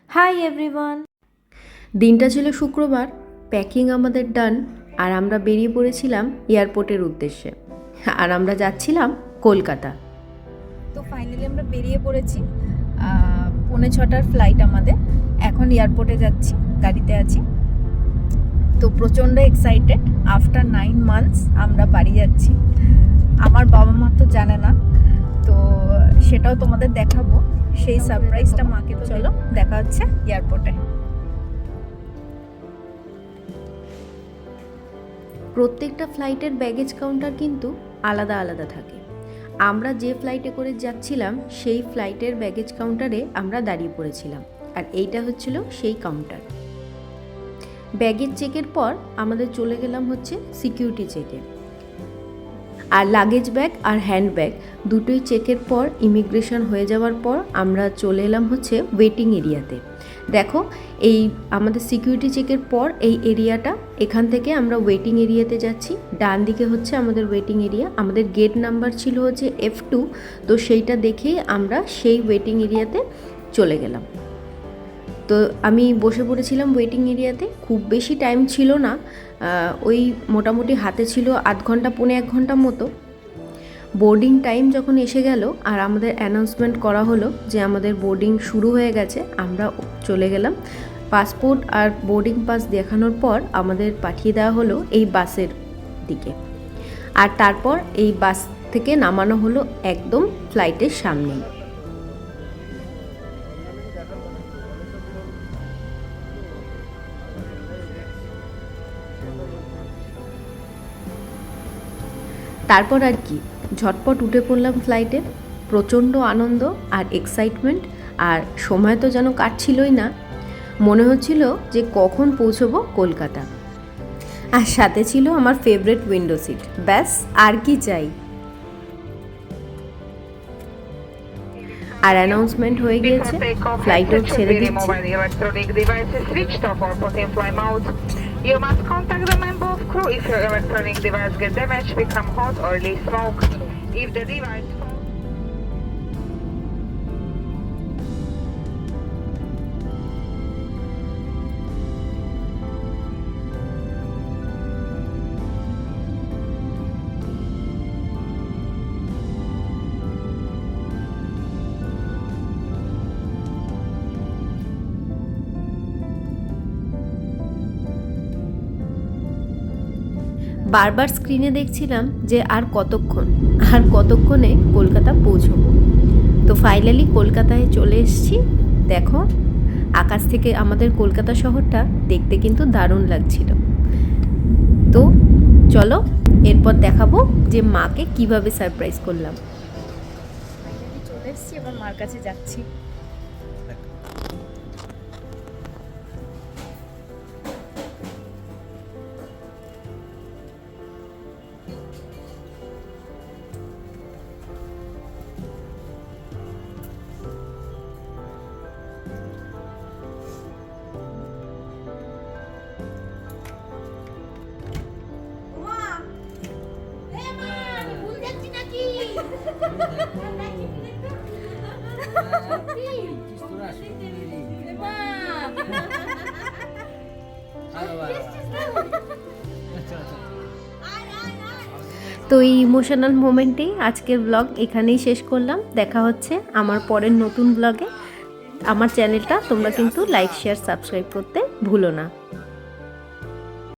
Hi everyone. দিনটা ছিল শুক্রবার, প্যাকিং আমাদের ডান, আর আমরা বেরিয়ে পড়েছিলাম এয়ারপোর্টের উদ্দেশ্যে। আর আমরা যাচ্ছিলাম কলকাতা। তো ফাইনালি আমরা বেরিয়ে পড়েছি। 6:45 ফ্লাইট আমাদের। এখন এয়ারপোর্টে যাচ্ছি, গাড়িতে আছি। তো প্রচণ্ড এক্সাইটেড। আফটার 9 মান্থস আমরা বাড়ি যাচ্ছি। আমার বাবা মা তো জানে না, তো সেটাও তোমাদের দেখাবো। সেই সারপ্রাইজটা মাকে তো চলো দেখা হচ্ছে এয়ারপোর্টে। প্রত্যেকটা ফ্লাইটের ব্যাগেজ কাউন্টার কিন্তু আলাদা আলাদা থাকে। আমরা যে ফ্লাইটে করে যাচ্ছিলাম সেই ফ্লাইটের ব্যাগেজ কাউন্টারে আমরা দাঁড়িয়ে পড়েছিলাম, আর এইটা হচ্ছিল সেই কাউন্টার। ব্যাগেজ চেকের পর আমাদের চলে গেলাম হচ্ছে সিকিউরিটি চেকে। আর লাগেজ ব্যাগ আর হ্যান্ড ব্যাগ দুটোই চেকের পর ইমিগ্রেশন হয়ে যাওয়ার পর আমরা চলে এলাম হচ্ছে ওয়েটিং এরিয়াতে। দেখো, এই আমাদের সিকিউরিটি চেকের পর এই এরিয়াটা, এখান থেকে আমরা ওয়েটিং এরিয়াতে যাচ্ছি। ডান দিকে হচ্ছে আমাদের ওয়েটিং এরিয়া। আমাদের গেট নাম্বার ছিল হচ্ছে F2, তো সেইটা দেখেই আমরা সেই ওয়েটিং এরিয়াতে চলে গেলাম। তো আমি বসে পড়েছিলাম ওয়েটিং এরিয়াতে। খুব বেশি টাইম ছিল না, ওই মোটামুটি হাতে ছিল আধ ঘন্টা পৌনে 1 ঘন্টা মতো। বোর্ডিং টাইম যখন এসে গেল আর আমাদের অ্যানাউন্সমেন্ট করা হলো যে আমাদের বোর্ডিং শুরু হয়ে গেছে, আমরা চলে গেলাম। পাসপোর্ট আর বোর্ডিং পাস দেখানোর পর আমাদের পাঠিয়ে দেওয়া হলো এই বাসের দিকে। আর তারপর এই বাস থেকে নামানো হলো একদম ফ্লাইটের সামনেই। তারপর আর কি, ঝটপট উঠে পড়লাম ফ্লাইটে। প্রচণ্ড আনন্দ আর এক্সাইটমেন্ট, আর সময় তো যেন কাটছিলই না। মনে হচ্ছিল যে কখন পৌঁছবো কলকাতা। আর সাথে ছিল আমার ফেভারিট উইন্ডো সিট। ব্যাস, আর কি চাই। আর অ্যানাউন্সমেন্ট হয়ে গিয়েছে, ফ্লাইটও ছেড়ে দিচ্ছে। You must contact the member of crew if your electronic device gets damaged, become hot, or release smoke. If the device বারবার স্ক্রিনে দেখছিলাম যে আর কতক্ষণে কলকাতা পৌঁছবো। তো ফাইনালি কলকাতায় চলে এসেছি। দেখো, আকাশ থেকে আমাদের কলকাতা শহরটা দেখতে কিন্তু দারুণ লাগছিল। তো চলো এরপর দেখাবো যে মাকে কিভাবে সারপ্রাইজ করলাম। ফাইনালি চলে এসেছি, এবার মার কাছে যাচ্ছি। তো এই ইমোশনাল মোমেন্টেই আজকের ব্লগ এখানেই শেষ করলাম। দেখা হচ্ছে আমার পরের নতুন ব্লগে। আমার চ্যানেলটা তোমরা কিন্তু লাইক, শেয়ার, সাবস্ক্রাইব করতে ভুলো না।